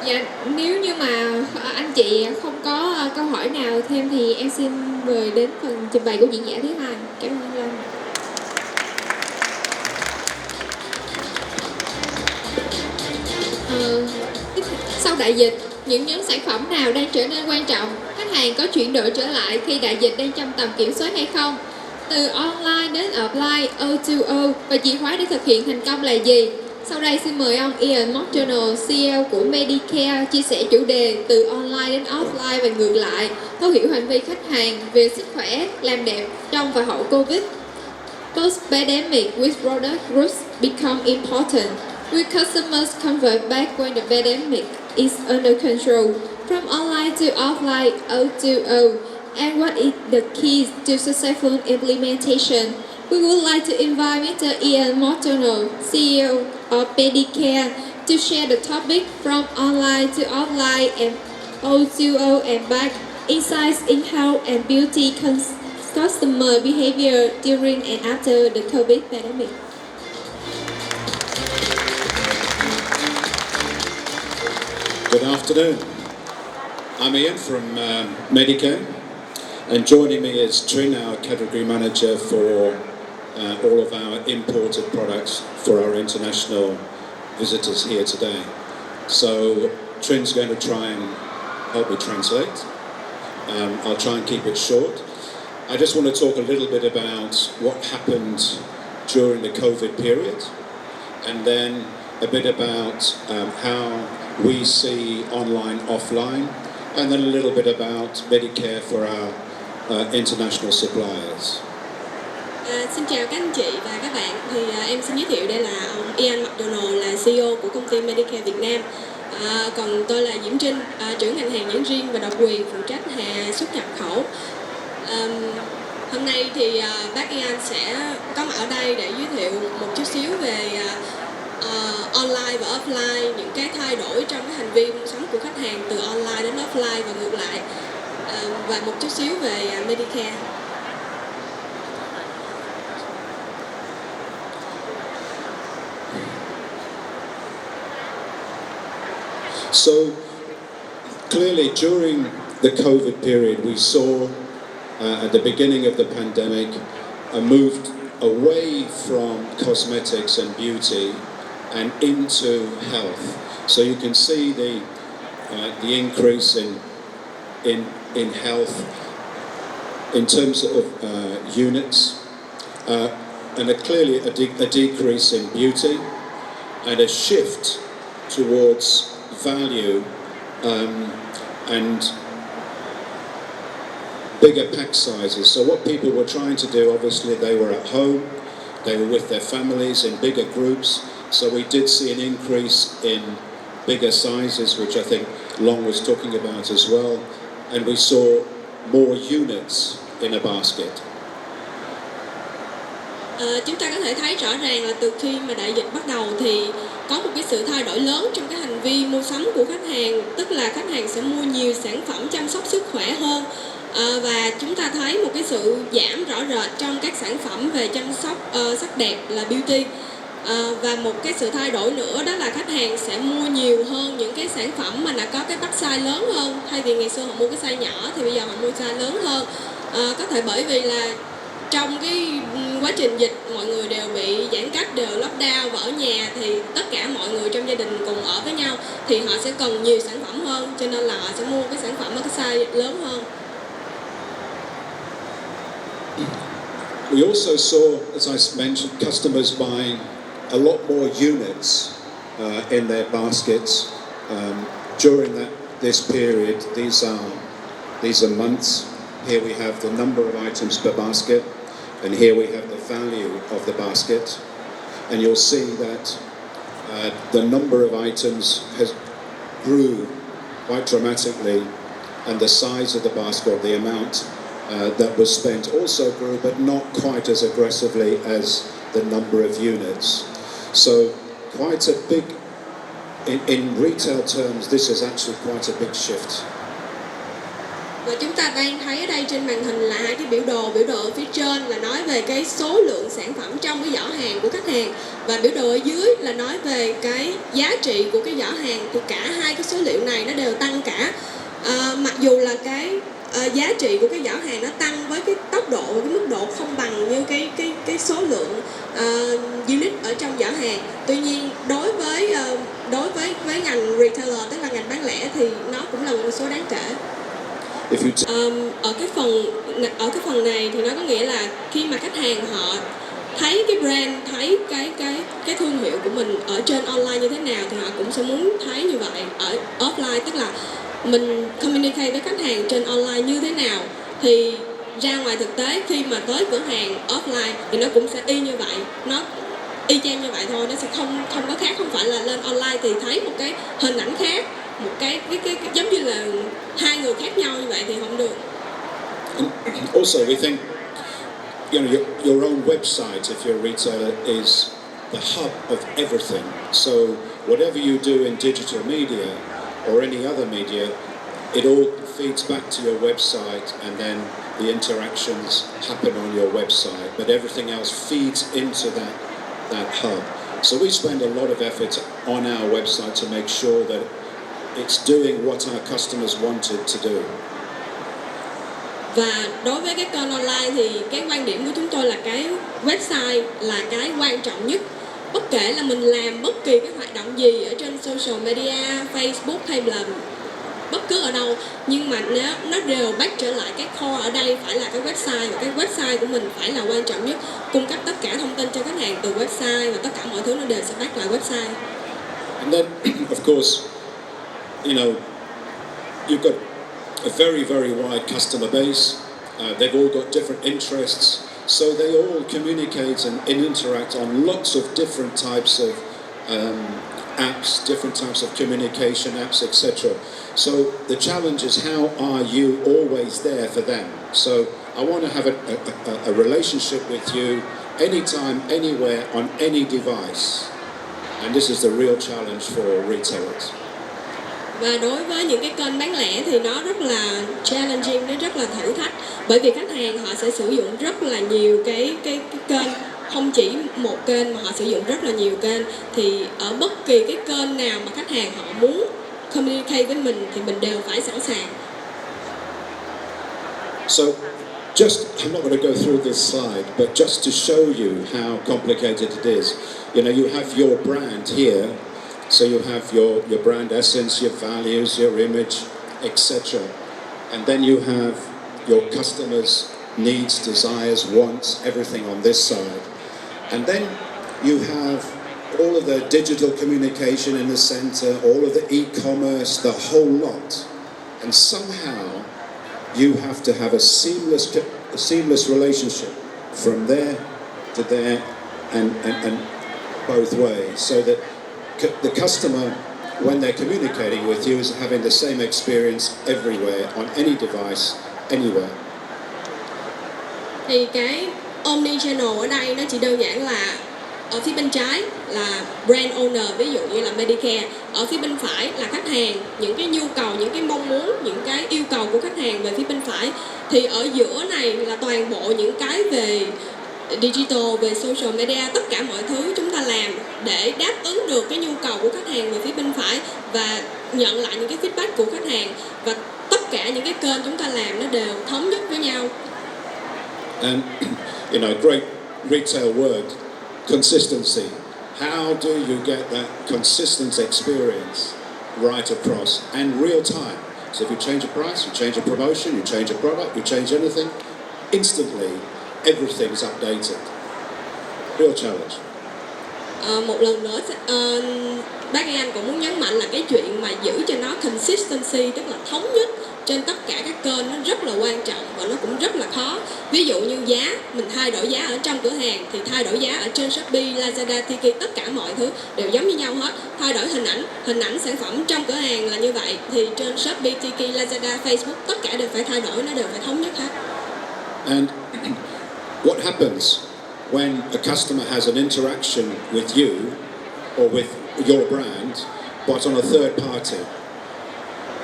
Dạ, nếu như mà anh chị không có câu hỏi nào thêm thì em xin mời đến phần trình bày của diễn giả thứ hai. Cảm ơn anh Linh. Sau đại dịch, những nhóm sản phẩm nào đang trở nên quan trọng? Khách hàng có chuyển đổi trở lại khi đại dịch đang trong tầm kiểm soát hay không? Từ online đến offline, O2O và chìa khóa để thực hiện thành công là gì? Sau đây xin mời ông Macdonald, CEO của MEDiCARE, chia sẻ chủ đề từ online đến offline và ngược lại, thấu hiểu hành vi khách hàng về sức khỏe, làm đẹp trong và hậu Covid. Post-pandemic, with product groups become important. Will customers convert back when the pandemic is under control? From online to offline, O2O, and what is the keys to successful implementation? We would like to invite Mr. Macdonald, CEO of MEDiCARE, to share the topic from online to offline and O2O and back, insights in health and beauty customer behavior during and after the COVID pandemic. Good afternoon. I'm Ian from MEDiCARE, and joining me is Triển, our category manager for all of our imported products for our international visitors here today. So Triển going to try and help me translate. I'll try and keep it short. I just want to talk a little bit about what happened during the COVID period, and then a bit about how we see online, offline, and then a little bit about MEDiCARE for our international suppliers. Xin chào các anh chị và các bạn. Thì em xin giới thiệu đây là ông Ian Macdonald, là CEO của công ty MEDiCARE Việt Nam. Còn tôi là Diễn Trinh, trưởng ngành hàng nhãn riêng và độc quyền, phụ trách hàng xuất nhập khẩu. Hôm nay thì bác Ian sẽ có mặt ở đây để giới thiệu một chút xíu về online và offline, những cái thay đổi trong cái hành vi mua sắm của khách hàng từ online đến offline và ngược lại, và một chút xíu về MEDiCARE. So clearly during the COVID period we saw at the beginning of the pandemic a move away from cosmetics and beauty and into health. So you can see the increase in health in terms of units, and clearly a decrease in beauty, and a shift towards value and bigger pack sizes. So what people were trying to do, obviously they were at home, they were with their families in bigger groups. So we did see an increase in bigger sizes, which I think Long was talking about as well, and we saw more units in a basket. Chúng ta có thể thấy rõ ràng là từ khi mà đại dịch bắt đầu thì có một cái sự thay đổi lớn trong cái hành vi mua sắm của khách hàng, tức là khách hàng sẽ mua nhiều sản phẩm chăm sóc sức khỏe hơn, và chúng ta thấy một cái sự giảm rõ rệt trong các sản phẩm về chăm sóc sắc đẹp là beauty. Và một cái sự thay đổi nữa đó là khách hàng sẽ mua nhiều hơn những cái sản phẩm mà nó có cái pack size lớn hơn, thay vì ngày xưa họ mua cái size nhỏ thì bây giờ họ mua size lớn hơn. Có thể bởi vì là trong cái quá trình dịch mọi người đều bị giãn cách, đều lockdown và ở nhà, thì tất cả mọi người trong gia đình cùng ở với nhau thì họ sẽ cần nhiều sản phẩm hơn, cho nên là họ sẽ mua cái sản phẩm ở cái size lớn hơn. We also saw, as I mentioned, customers buying a lot more units in their baskets during this period. These are months. Here we have the number of items per basket, and here we have the value of the basket. And you'll see that the number of items grew quite dramatically, and the size of the basket, the amount that was spent also grew, but not quite as aggressively as the number of units. So quite a big, in retail terms, this is actually quite a big shift. Và chúng ta đang thấy ở đây trên màn hình là hai cái biểu đồ ở phía trên là nói về cái số lượng sản phẩm trong cái giỏ hàng của khách hàng, và biểu đồ ở dưới là nói về cái giá trị của cái giỏ hàng. Thì cả hai hai cái số liệu này nó đều tăng cả. Mặc dù là cái giá trị của cái giỏ hàng nó tăng với cái tốc độ và cái mức độ không bằng như cái số lượng unit ở trong giỏ hàng. Tuy nhiên đối với ngành retailer, tức là ngành bán lẻ, thì nó cũng là một con số đáng kể. Ở cái phần này thì nó có nghĩa là khi mà khách hàng họ thấy cái brand, thấy cái thương hiệu của mình ở trên online như thế nào thì họ cũng sẽ muốn thấy như vậy ở offline, tức là mình communicate với khách hàng trên online như thế nào thì ra ngoài thực tế khi mà tới cửa hàng offline thì nó cũng sẽ y như vậy, nó y chang như vậy thôi, nó sẽ không có khác. Không phải là lên online thì thấy một cái hình ảnh khác, một cái giống như là hai người khác nhau như vậy thì không được. Also, we think, your own website, if you're a retailer, is the hub of everything. So whatever you do in digital media or any other media, it all feeds back to your website, and then the interactions happen on your website. But everything else feeds into that hub. So we spend a lot of effort on our website to make sure that it's doing what our customers want it to do. Và đối với cái kênh online thì cái quan điểm của chúng tôi là cái website là cái quan trọng nhất. Bất kể là mình làm bất kỳ cái hoạt động gì ở trên social media, Facebook hay là bất cứ ở đâu, nhưng mà nó đều back trở lại cái core ở đây phải là cái website, và cái website của mình phải là quan trọng nhất, cung cấp tất cả thông tin cho khách hàng từ website, và tất cả mọi thứ nó đều sẽ back lại website. And then, of course, you've got a very, very wide customer base. They've all got different interests, so they all communicate and interact on lots of different types of apps, different types of communication apps, etc. So the challenge is, how are you always there for them? So I want to have a relationship with you anytime, anywhere, on any device. And this is the real challenge for retailers. Và đối với những cái kênh bán lẻ thì nó rất là challenging, nó rất là thử thách, bởi vì khách hàng họ sẽ sử dụng rất là nhiều cái kênh, không chỉ một kênh mà họ sử dụng rất là nhiều kênh. Thì ở bất kỳ cái kênh nào mà khách hàng họ muốn communicate với mình thì mình đều phải sẵn sàng. So, I'm not going to go through this slide, but just to show you how complicated it is. You have your brand here. So you have your brand essence, your values, your image, etc. And then you have your customers' needs, desires, wants, everything on this side. And then you have all of the digital communication in the center, all of the e-commerce, the whole lot. And somehow you have to have a seamless relationship from there to there and both ways, so that the customer, when they're communicating with you, is having the same experience everywhere, on any device, anywhere. Thì cái omnichannel ở đây nó chỉ đơn giản là ở phía bên trái là brand owner, ví dụ như là MEDiCARE, ở phía bên phải là khách hàng, những cái nhu cầu, những cái mong muốn, những cái yêu cầu của khách hàng về phía bên phải. Thì ở giữa này là toàn bộ những cái về digital, về social media, tất cả mọi thứ chúng ta làm để đáp ứng được cái nhu cầu của khách hàng về phía bên phải và nhận lại những cái feedback của khách hàng, và tất cả những cái kênh chúng ta làm nó đều thống nhất với nhau. And great retail word, consistency. How do you get that consistent experience right across and real time? So if you change a price, you change a promotion, you change a product, you change anything, instantly everything's updated. Real challenge. Một lần nữa, bác Anh cũng muốn nhấn mạnh là cái chuyện mà giữ cho nó consistency, tức là thống nhất trên tất cả các kênh, nó rất là quan trọng và nó cũng rất là khó. Ví dụ như giá, mình thay đổi giá ở trong cửa hàng thì thay đổi giá ở trên Shopee, Lazada, Tiki, tất cả mọi thứ đều giống như nhau hết. Thay đổi hình ảnh sản phẩm trong cửa hàng là như vậy, thì trên Shopee, Tiki, Lazada, Facebook tất cả đều phải thay đổi, nó đều phải thống nhất hết. And what happens when a customer has an interaction with you or with your brand, but on a third party,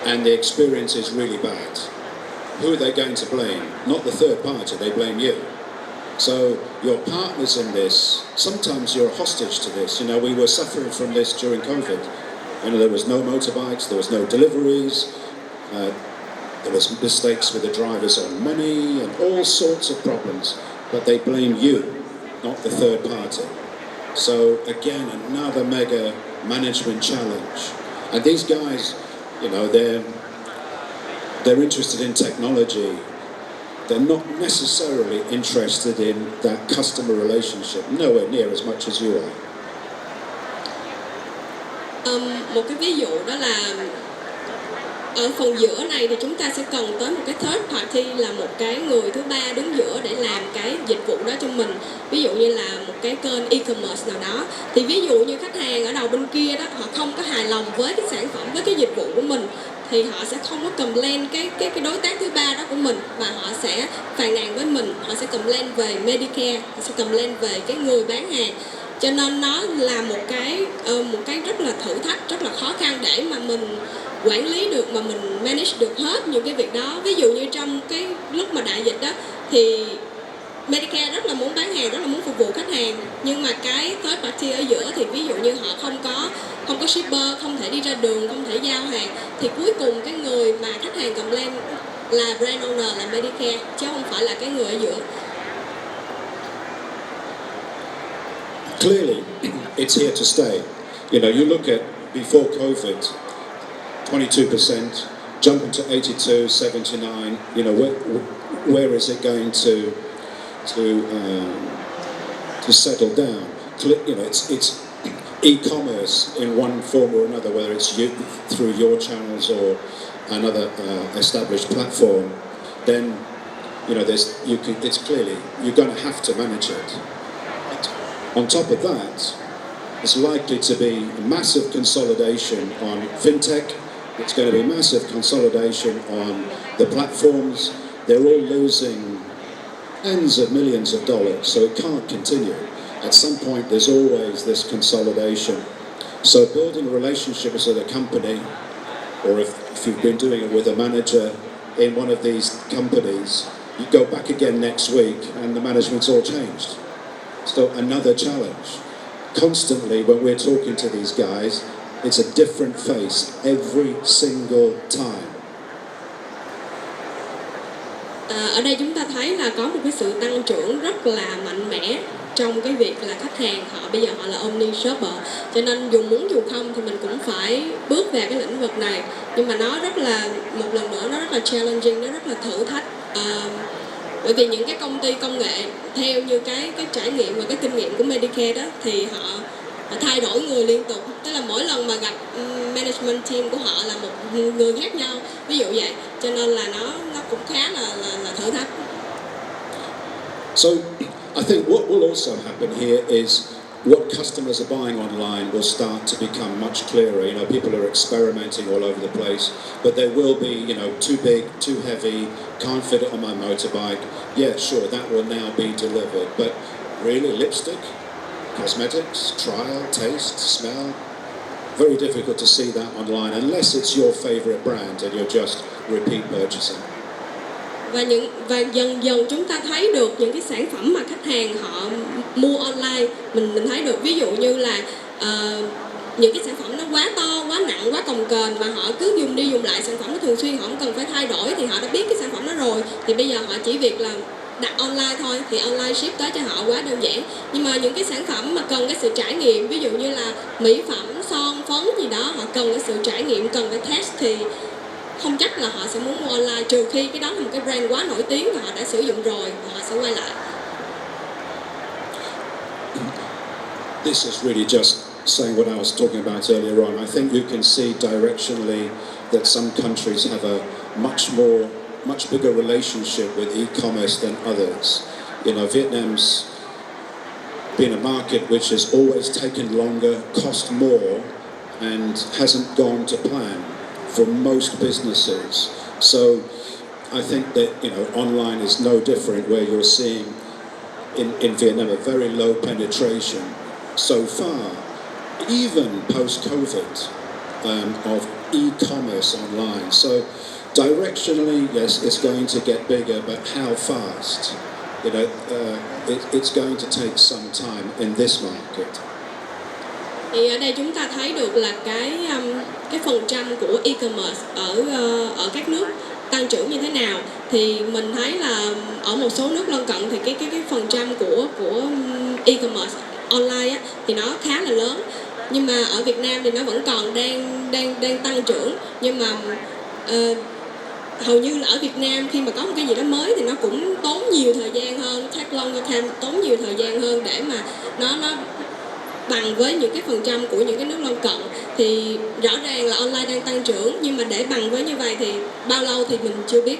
and the experience is really bad? Who are they going to blame? Not the third party, they blame you. So your partners in this, sometimes you're hostage to this. We were suffering from this during COVID. there was no motorbikes, there was no deliveries, there was mistakes with the drivers on money and all sorts of problems, but they blame you, not the third party. So again, another mega management challenge. And these guys, they're interested in technology. They're not necessarily interested in that customer relationship, nowhere near as much as you are. Một cái ví dụ đó là ở phần giữa này thì chúng ta sẽ cần tới một cái third party, là một cái người thứ ba đứng giữa để làm cái dịch vụ đó cho mình. Ví dụ như là một cái kênh e-commerce nào đó, thì ví dụ như khách hàng ở đầu bên kia đó, họ không có hài lòng với cái sản phẩm, với cái dịch vụ của mình, thì họ sẽ không có complain cái đối tác thứ ba đó của mình, mà họ sẽ phàn nàn với mình, họ sẽ complain về MEDiCARE, họ sẽ complain về cái người bán hàng. Cho nên nó là một cái rất là thử thách, rất là khó khăn để mà mình quản lý được, mà mình manage được hết những cái việc đó. Ví dụ như trong cái lúc mà đại dịch đó thì MEDiCARE rất là muốn bán hàng, rất là muốn phục vụ khách hàng, nhưng mà cái third party ở giữa thì ví dụ như họ không có shipper, không thể đi ra đường, không thể giao hàng, thì cuối cùng cái người mà khách hàng complain là brand owner, là MEDiCARE, chứ không phải là cái người ở giữa. Clearly, it's here to stay. You look at before COVID, 22%, jumping to 82, 79. Where is it going to settle down? It's e-commerce in one form or another, whether it's through your channels or another established platform. Then, it's clearly you're going to have to manage it. On top of that, it's likely to be massive consolidation on fintech. It's going to be massive consolidation on the platforms. They're all losing tens of millions of dollars, so it can't continue. At some point, there's always this consolidation. So building relationships with a company, or if you've been doing it with a manager in one of these companies, you go back again next week and the management's all changed. So another challenge. Constantly when we're talking to these guys, it's a different face every single time. Ở đây chúng ta thấy là có một cái sự tăng trưởng rất là mạnh mẽ trong cái việc là khách hàng họ bây giờ họ là omni shopper, cho nên dù muốn dù không thì mình cũng phải bước vào cái lĩnh vực này. Nhưng mà nó rất là, một lần nữa nó rất là challenging, nó rất là thử thách. Bởi vì những cái công ty công nghệ theo như cái trải nghiệm và cái kinh nghiệm của MEDiCARE đó, thì họ thay đổi người liên tục, tức là mỗi lần mà gặp management team của họ là một người khác nhau, ví dụ vậy, cho nên là nó cũng khá là thử thách. So I think what will also happen here is what customers are buying online will start to become much clearer. People are experimenting all over the place, but there will be, too big, too heavy, can't fit it on my motorbike. Yeah, sure, that will now be delivered. But really, lipstick, cosmetics, trial, taste, smell, very difficult to see that online unless it's your favorite brand and you're just repeat purchasing. Và dần dần chúng ta thấy được những cái sản phẩm mà khách hàng họ mua online, mình thấy được, ví dụ như là những cái sản phẩm nó quá to, quá nặng, quá cồng kềnh và họ cứ dùng đi dùng lại sản phẩm nó thường xuyên, họ không cần phải thay đổi, thì họ đã biết cái sản phẩm đó rồi, thì bây giờ họ chỉ việc là đặt online thôi, thì online ship tới cho họ quá đơn giản. Nhưng mà những cái sản phẩm mà cần cái sự trải nghiệm, ví dụ như là mỹ phẩm, son, phấn gì đó, họ cần cái sự trải nghiệm, cần cái test, thì không chắc là họ sẽ muốn mua online, trừ khi cái đó là một cái brand quá nổi tiếng và họ đã sử dụng rồi và họ sẽ quay lại. This is really just saying what I was talking about earlier on. I think you can see directionally that some countries have a much bigger relationship with e-commerce than others. Vietnam's been a market which has always taken longer, cost more, and hasn't gone to plan for most businesses. So I think that online is no different, where you're seeing in Vietnam a very low penetration so far, even post-COVID, of e-commerce online. So directionally, yes, it's going to get bigger, but how fast? It's going to take some time in this market. Thì ở đây chúng ta thấy được là cái phần trăm của e-commerce ở các nước tăng trưởng như thế nào. Thì mình thấy là ở một số nước lân cận thì cái phần trăm của e-commerce online á, thì nó khá là lớn. Nhưng mà ở Việt Nam thì nó vẫn còn đang tăng trưởng. Nhưng mà hầu như là ở Việt Nam khi mà có một cái gì đó mới thì nó cũng tốn nhiều thời gian hơn, tốn nhiều thời gian hơn để mà nó bằng với những cái phần trăm của những cái nước lân cận. Thì rõ ràng là online đang tăng trưởng, nhưng mà để bằng với như vậy thì bao lâu thì mình chưa biết.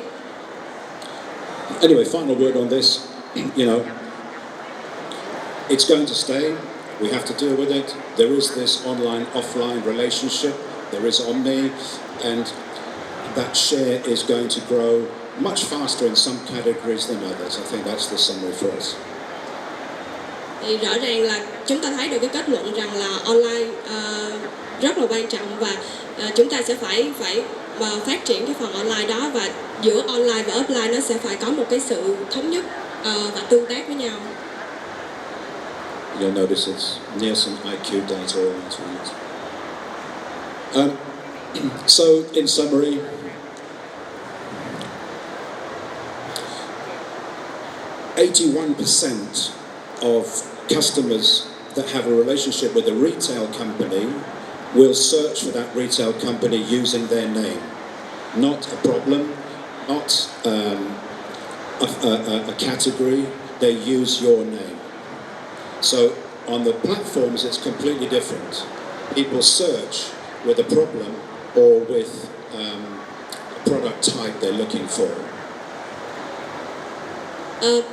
Anyway, final word on this, you know, it's going to stay. We have to deal with it. There is this online-offline relationship. There is omni, and that share is going to grow much faster in some categories than others. I think that's the summary for us. Thì rõ ràng là chúng ta thấy được cái kết luận rằng là online rất là quan trọng, và chúng ta sẽ phải phát triển cái phần online đó, và giữa online và offline nó sẽ phải có một cái sự thống nhất và tương tác với nhau. You'll notice it's near some IQ data all into it. So, in summary, (81% of customers that have a relationship with a retail company will search for that retail company using their name. Not a problem, not a category, they use your name. So on the platforms it's completely different. People search with a problem or with a product type they're looking for.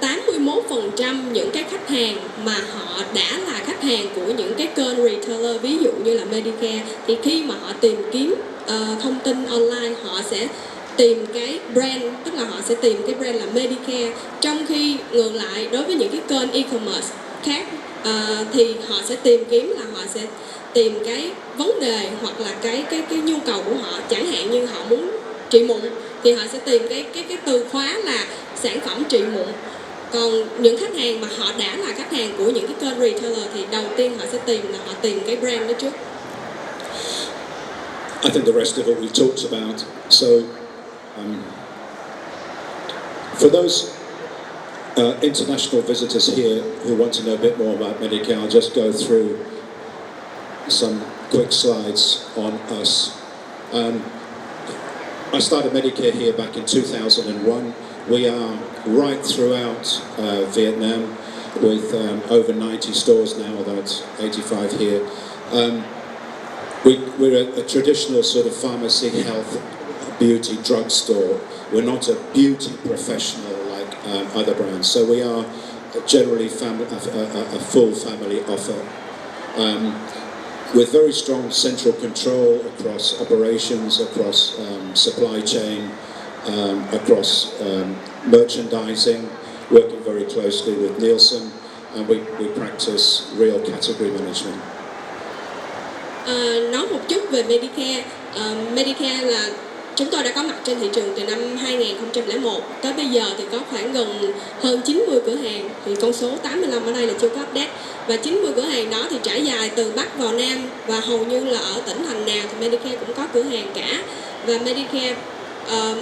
81% những cái khách hàng mà họ đã là khách hàng của những cái kênh retailer, ví dụ như là MEDiCARE, thì khi mà họ tìm kiếm thông tin online, họ sẽ tìm cái brand, tức là họ sẽ tìm cái brand là MEDiCARE. Trong khi ngược lại, đối với những cái kênh e-commerce khác thì họ sẽ tìm kiếm là họ sẽ tìm cái vấn đề hoặc là cái nhu cầu của họ. Chẳng hạn như họ muốn trị mụn thì họ sẽ tìm cái từ khóa là sản phẩm trị mụn. Còn những khách hàng mà họ đã là khách hàng của những cái kênh retailer thì đầu tiên họ sẽ tìm cái brand đó trước. I think the rest of it we talked about. So, for those international visitors here who want to know a bit more about MEDiCARE, I'll just go through some quick slides on us. I started MEDiCARE here back in 2001. We are right throughout Vietnam with over 90 stores now, although it's 85 here. We're a traditional sort of pharmacy, health, beauty, drugstore. We're not a beauty professional like other brands. So we are generally a full family offer. With very strong central control across operations, across supply chain, across merchandising, working very closely with Nielsen, and we practice real category management. Nói một chút về MEDiCARE. MEDiCARE là chúng tôi đã có mặt trên thị trường từ năm 2001 tới bây giờ thì có khoảng hơn 90 cửa hàng, thì con số 85 ở đây là chưa có update, và 90 cửa hàng đó thì trải dài từ Bắc vào Nam, và hầu như là ở tỉnh thành nào thì MEDiCARE cũng có cửa hàng cả. Và MEDiCARE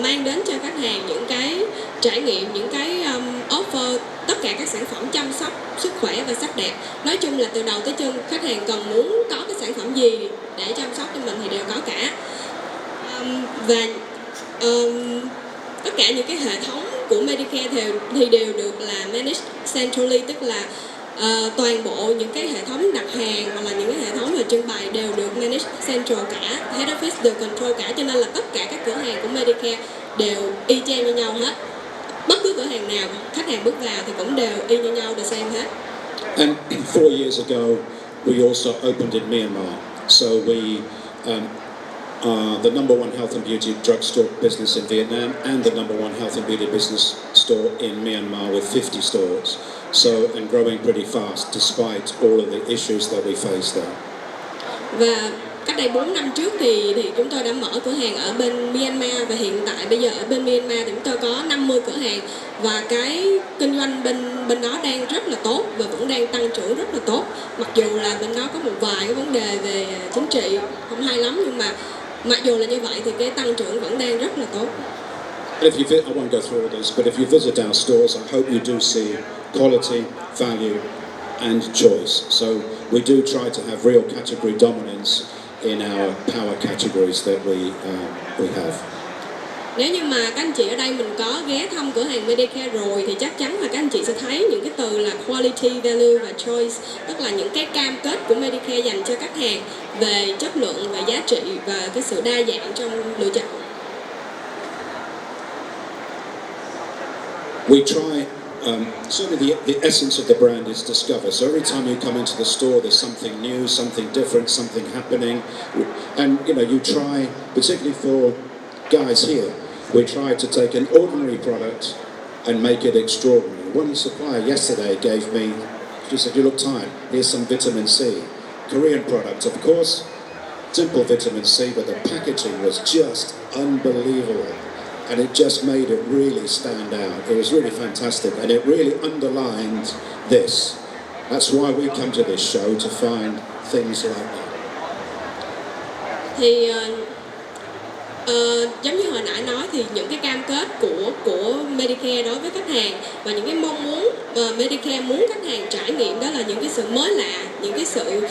mang đến cho khách hàng những cái trải nghiệm, những cái offer tất cả các sản phẩm chăm sóc sức khỏe và sắc đẹp. Nói chung là từ đầu tới chân khách hàng cần muốn có cái sản phẩm gì để chăm sóc cho mình thì đều có cả. Và tất cả những cái hệ thống của MEDiCARE thì đều được là managed centrally, tức là toàn bộ những cái hệ thống đặt hàng hoặc là những cái hệ thống về trưng bày đều được manage central cả, head office được control cả, cho nên là tất cả các cửa hàng của MEDiCARE đều y chang như nhau hết. Bất cứ cửa hàng nào khách hàng bước vào thì cũng đều y như nhau, the same hết. And 4 years ago, we also opened in Myanmar. So we are the number one health and beauty drugstore business in Vietnam and the number one health and beauty business store in Myanmar with 50 stores. So, and growing pretty fast despite all of the issues that we face there. Và cách đây 4 năm trước thì chúng tôi đã mở cửa hàng ở bên Myanmar, và hiện tại bây giờ ở bên Myanmar thì chúng tôi có 50 cửa hàng, và cái kinh doanh bên đó đang rất là tốt và vẫn đang tăng trưởng rất là tốt. Mặc dù là bên đó có một vài cái vấn đề về chính trị không hay lắm, nhưng mà mặc dù là như vậy thì cái tăng trưởng vẫn đang rất là tốt. And if you I won't go through all this, but if you visit our stores, I hope you do see quality, value, and choice. So we do try to have real category dominance in our power categories that we have. Nếu như mà các anh chị ở đây mình có ghé thăm cửa hàng MEDiCARE rồi thì chắc chắn là các anh chị sẽ thấy những cái từ là quality, value và choice, tức là những cái cam kết của MEDiCARE dành cho khách hàng về chất lượng và giá trị và cái sự đa dạng trong lựa chọn. We try, certainly the essence of the brand is discover. So every time you come into the store, there's something new, something different, something happening. And, you try, particularly for guys here, we try to take an ordinary product and make it extraordinary. One supplier yesterday gave me, she said, "You look tired, here's some vitamin C." Korean product, of course, simple vitamin C, but the packaging was just unbelievable. And it just made it really stand out. It was really fantastic, and it really underlined this. That's why we come to this show, to find things like that. Thì giống như hồi nãy nói thì những cái cam kết của MEDiCARE đối với khách hàng và những cái mong muốn MEDiCARE muốn khách hàng trải nghiệm, đó là những cái sự mới lạ, những cái sự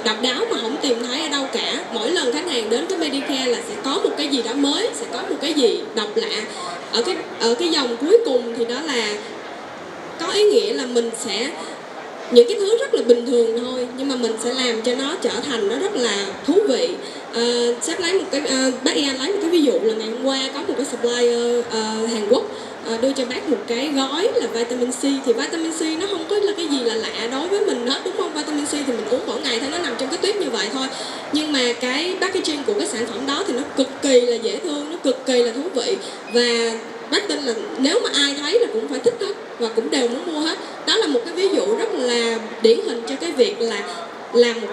độc đáo mà không tìm thấy ở đâu cả. Mỗi lần khách hàng đến với MEDiCARE là sẽ có một cái gì đó mới, sẽ có một cái gì độc lạ. Ở cái dòng cuối cùng thì đó là có ý nghĩa là mình sẽ những cái thứ rất là bình thường thôi, nhưng mà mình sẽ làm cho nó trở thành nó rất là thú vị. Sếp lấy một cái bác Ian lấy một cái ví dụ là ngày hôm qua có một cái supplier Hàn Quốc đưa cho bác một cái gói là vitamin C. Thì vitamin C nó không có là cái gì là lạ đối với mình hết, đúng không? Vitamin C thì mình uống mỗi ngày thôi, nó nằm trong cái tuyết như vậy thôi. Nhưng mà cái packaging của cái sản phẩm đó thì nó cực kỳ là dễ thương, nó cực kỳ là thú vị, và bác tin là nếu mà ai thấy là cũng phải thích hết và cũng đều muốn mua hết. Đó là một cái ví dụ rất là điển hình cho cái việc là làm một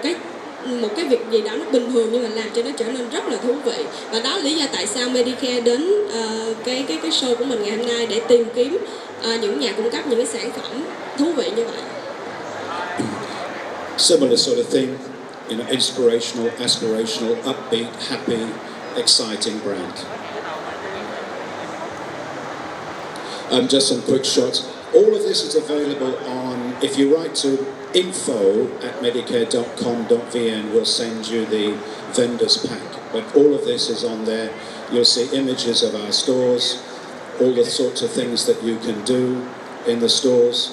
cái việc gì đó nó bình thường nhưng mà làm cho nó trở nên rất là thú vị. Và đó là lý do tại sao MEDiCARE đến cái show của mình ngày hôm nay để tìm kiếm những nhà cung cấp những cái sản phẩm thú vị như vậy. Similar sort of thing, inspirational, aspirational, upbeat, happy, exciting brand. Just some quick shots. All of this is available on, if you write to info@medicare.com.vn, we'll send you the vendor's pack. But all of this is on there. You'll see images of our stores, all the sorts of things that you can do in the stores,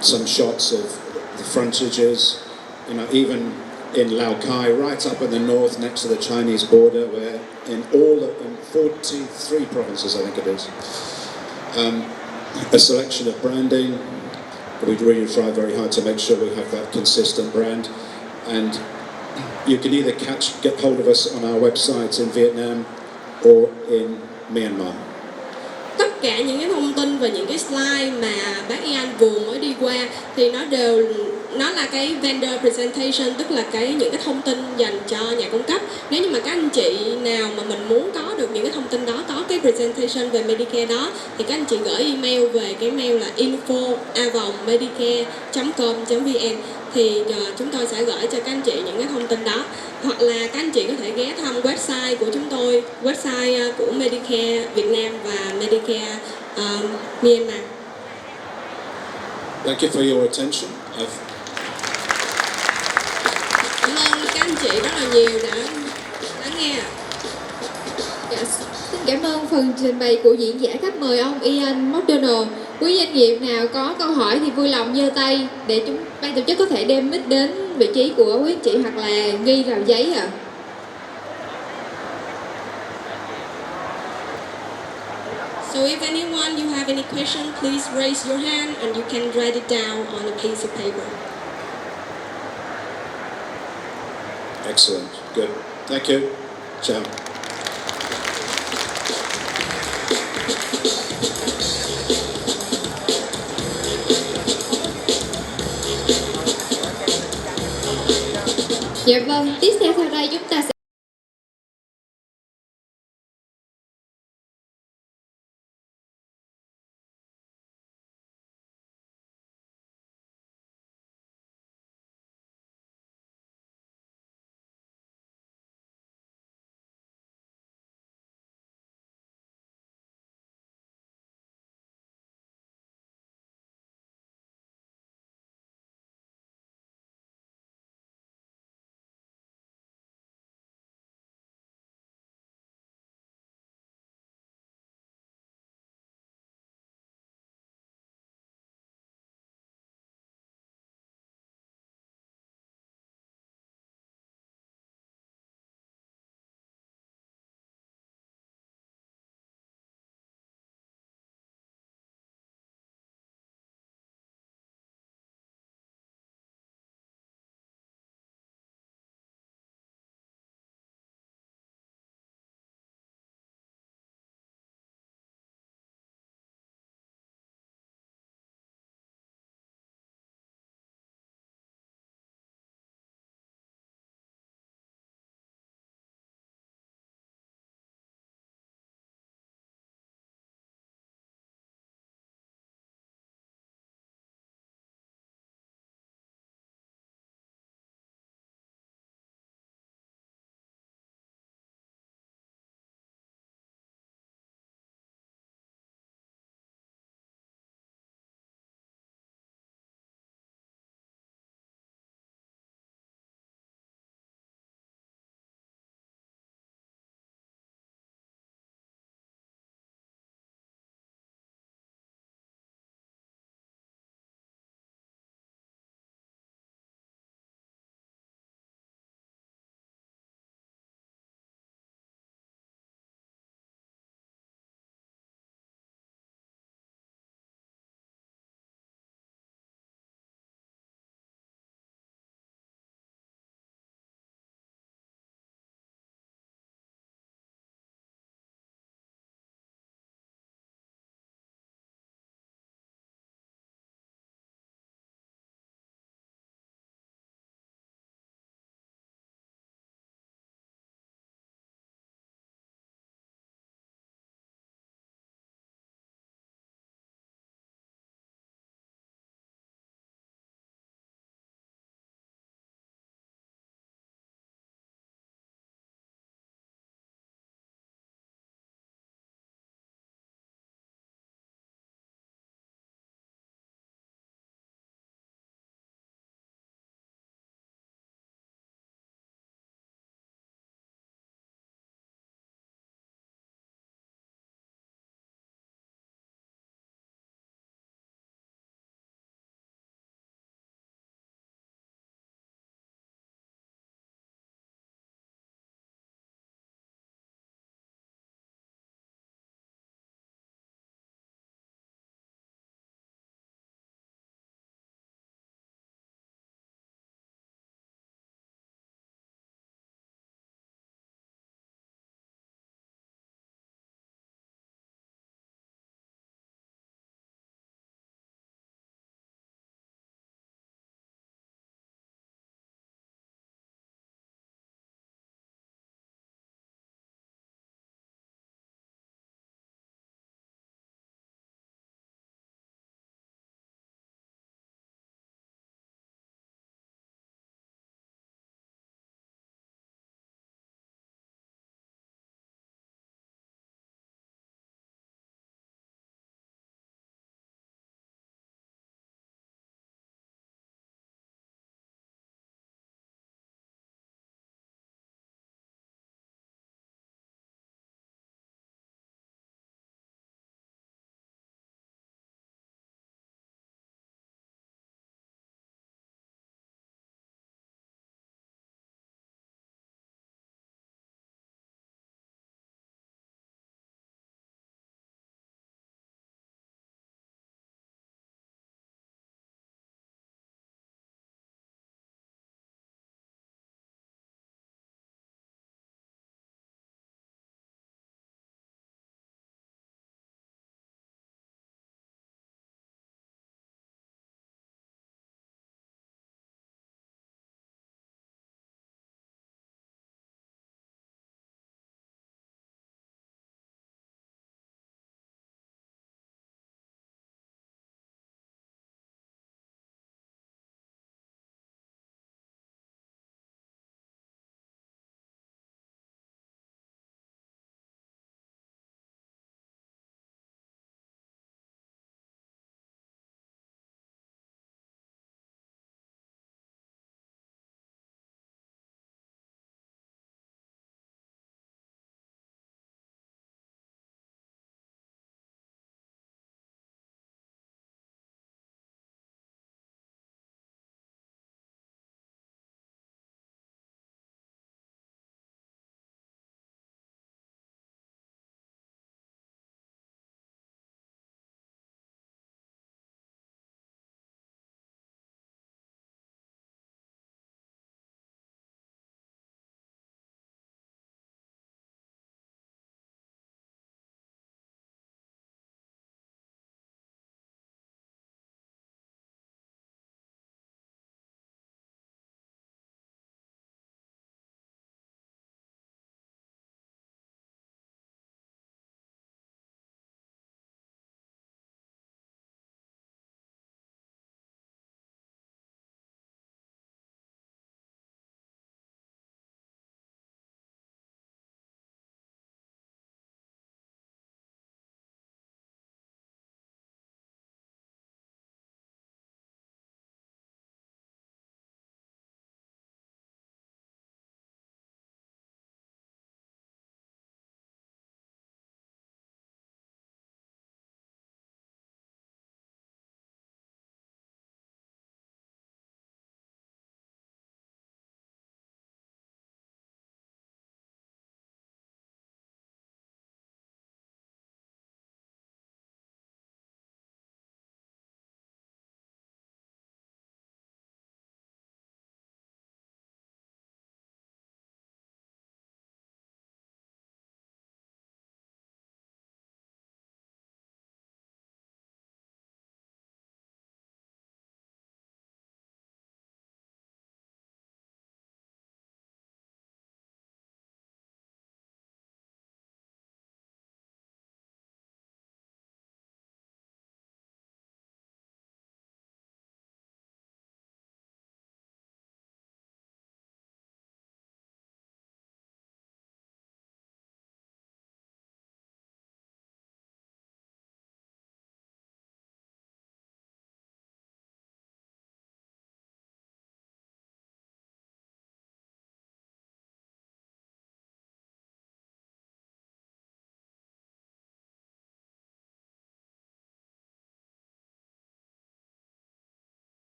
some shots of the frontages, even in Lao Cai, right up in the north next to the Chinese border, where in 43 provinces, I think it is. A selection of branding. We really try very hard to make sure we have that consistent brand. And you can either get hold of us on our website in Vietnam or in Myanmar. Tất cả những cái thông tin và những cái slide mà bác Ian vừa mới đi qua thì nó là cái vendor presentation, tức là những cái thông tin dành cho nhà cung cấp. Nếu như mà các anh chị nào mà mình muốn có được những cái thông tin đó, có cái presentation về MEDiCARE đó, thì các anh chị gửi email về cái mail là info@medicare.com.vn thì chúng tôi sẽ gửi cho các anh chị những cái thông tin đó. Hoặc là các anh chị có thể ghé thăm website của chúng tôi, website của MEDiCARE Việt Nam và MEDiCARE Myanmar. Thank you for your attention. Cảm ơn các anh chị rất là nhiều đã lắng nghe. Yes. Xin cảm ơn phần trình bày của diễn giả khách mời ông Ian Macdonald. Quý doanh nghiệp nào có câu hỏi thì vui lòng giơ tay để ban tổ chức có thể đem mic đến vị trí của quý anh chị hoặc là ghi vào giấy ạ. So if anyone you have any question, please raise your hand and you can write it down on a piece of paper. Excellent. Good. Thank you. Ciao. Dạ vâng, tiếp theo đây chúng ta sẽ